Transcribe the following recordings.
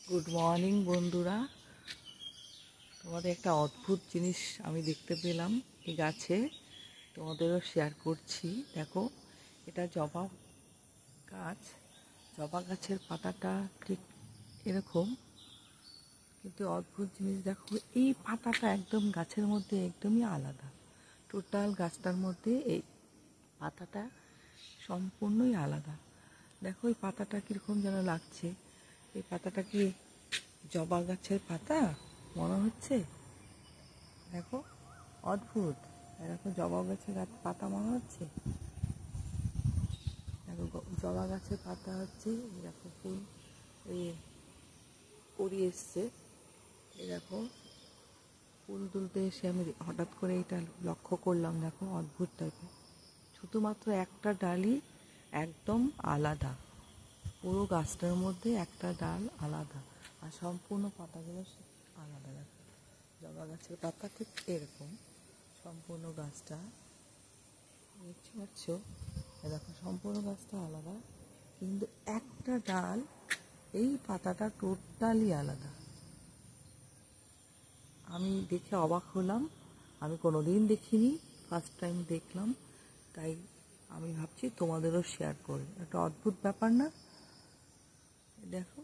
Good morning বন্ধুরা, তোমাদের একটা অদ্ভুত জিনিস আমি দেখতে পেলাম এই গাছে, তোমাদেরও শেয়ার করছি। দেখো, এটা জবা গাছ। জবা গাছের পাতাটা ঠিক এরকম, কিন্তু অদ্ভুত জিনিস দেখো, এই পাতাটা একদম গাছের মধ্যে একদমই আলাদা। টোটাল গাছটার মধ্যে এই পাতাটা সম্পূর্ণই আলাদা। দেখো এই পাতাটা কীরকম যেন লাগছে। এই পাতাটা কি জবা গাছের পাতা মনে হচ্ছে? দেখো, অদ্ভুত। দেখো, জবা গাছের পাতা মনে হচ্ছে। দেখো, জবা গাছের পাতা হচ্ছে, দেখো ফুল এই করি এসছে। এই দেখো, ফুল তুলতে এসে আমি হঠাৎ করে এটা লক্ষ্য করলাম। দেখো, অদ্ভুত টাইপের। শুধুমাত্র একটা ডালই একদম আলাদা, পুরো গাছটার মধ্যে একটা ডাল আলাদা, আর সম্পূর্ণ পাতাগুলো আলাদা। দেখো, জবা গাছের পাতা ঠিক এরকম, সম্পূর্ণ গাছটা দেখতে পাচ্ছ। দেখো, সম্পূর্ণ গাছটা আলাদা, কিন্তু একটা ডাল, এই পাতাটা টোটালি আলাদা। আমি দেখে অবাক হলাম, আমি কোনোদিন দেখিনি, ফার্স্ট টাইম দেখলাম। তাই আমি ভাবছি তোমাদেরও শেয়ার করি। একটা অদ্ভুত ব্যাপার না? দেখো,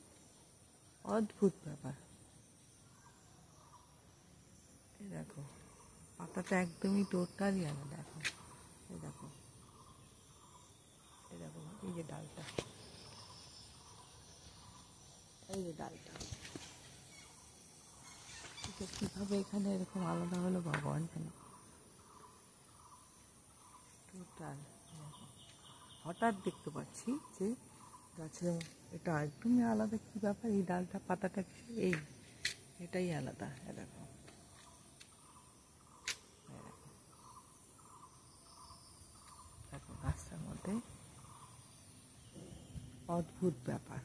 অদ্ভুত ব্যাপার। দেখো, পাতাটা একদমই টোটালি আলাদা। দেখো, এই দেখো, এই দেখো, এই যে ডালটা, এই যে ডালটা, কীভাবে এখানে এরকম আলাদা হলো ভগবান জানে। টোটাল হঠাৎ দেখতে পাচ্ছি যে গাছের এটা একদমই আলাদা। কী ব্যাপার, এই ডালটা পাতাটা এই এটাই আলাদা। দেখো, দেখো গাছটার মধ্যে অদ্ভুত ব্যাপার।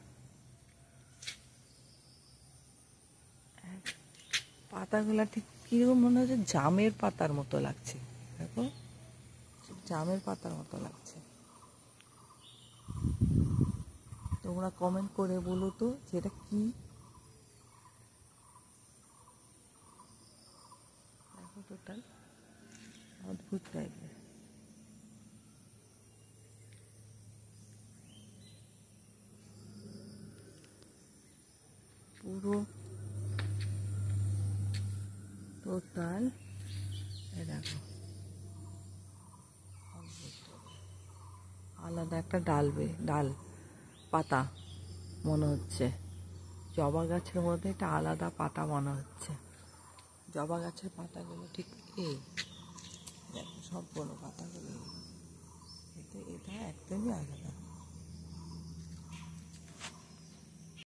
পাতাগুলা ঠিক কীরকম মনে হচ্ছে, জামের পাতার মতো লাগছে। দেখো, জামের পাতার মতো লাগছে। তোমরা কমেন্ট করে বলো তো যে এটা কি। দেখো, টোটাল অদ্ভুত টাইপের। পুরো টোটাল দেখো, আলাদা একটা ডাল পাতা মনে হচ্ছে। জবা গাছের মধ্যে একটা আলাদা পাতা মনে হচ্ছে। জবা গাছের পাতাগুলো ঠিক এই দেখো, সম্পূর্ণ পাতাগুলো এটা একদমই আলাদা।